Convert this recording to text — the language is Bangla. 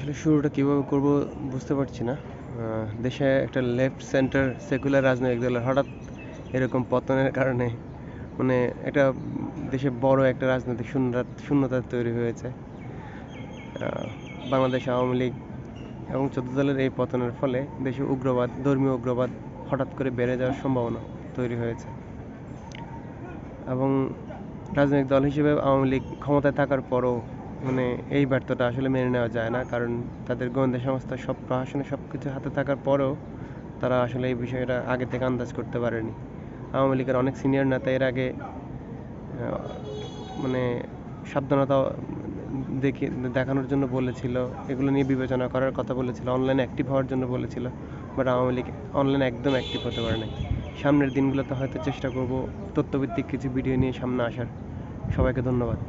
আসলে শুরুটা কিভাবে করব বুঝতে পারছি না। দেশে একটা লেফট সেন্টার সেকুলার রাজনৈতিক দলের হঠাৎ এরকম পতনের কারণে মানে একটা দেশে বড় একটা রাজনৈতিক শূন্যতা তৈরি হয়েছে। আহ, বাংলাদেশ আওয়ামী লীগ এবং 14 দলের এই পতনের ফলে দেশে উগ্রবাদ, ধর্মীয় উগ্রবাদ হঠাৎ করে বেড়ে যাওয়ার সম্ভাবনা তৈরি হয়েছে। এবং রাজনৈতিক দল হিসেবে আওয়ামী লীগ ক্ষমতায় থাকার পরও এই ব্যর্থতা আসলে মেনে নেওয়া যায় না, কারণ তাদের গোয়েন্দা সংস্থা সব প্রশাসনে সব কিছু হাতে থাকার পরেও তারা আসলে এই বিষয়টা আগে থেকে আন্দাজ করতে পারেনি। আওয়ামী লীগের অনেক সিনিয়র নেতা এর আগে মানে সাবধানতা দেখানোর জন্য বলেছিল, এগুলো নিয়ে বিবেচনা করার কথা বলেছিল, অনলাইনে অ্যাক্টিভ হওয়ার জন্য বলেছিল, বাট আওয়ামী লীগ অনলাইনে একদম অ্যাক্টিভ হতে পারে নাই। সামনের দিনগুলোতে হয়তো চেষ্টা করব তথ্যভিত্তিক কিছু ভিডিও নিয়ে সামনে আসার। সবাইকে ধন্যবাদ।